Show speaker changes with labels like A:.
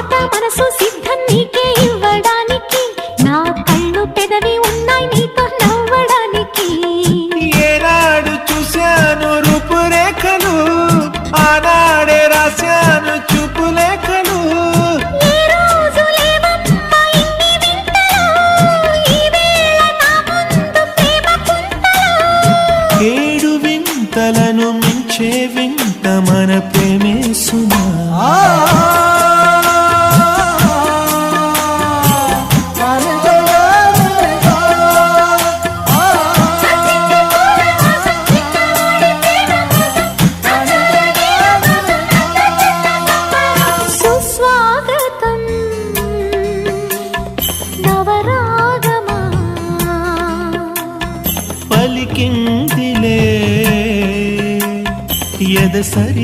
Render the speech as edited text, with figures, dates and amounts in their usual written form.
A: మాట మనసు సిద్ధం నీకే ఇవ్వడానికి, నా కళ్ళు పెదవి ఉన్నాయి నీతో నవ్వడానికి.
B: ఏనాడు చూశాను రూపురేఖలు, ఆనాడే రాశాను చూపులేఖలు.
A: ఏ రోజు లేవమ్మా ఇన్ని వింతలు, ఈ వేళ నా ముందు ప్రేమ కుంతలు.
B: ఏడు వింతలను మించే వింత మన ప్రేమే సుమా.
A: సుస్వాగతం నవరాగమా,
B: పలికిందిలే ఎద సరి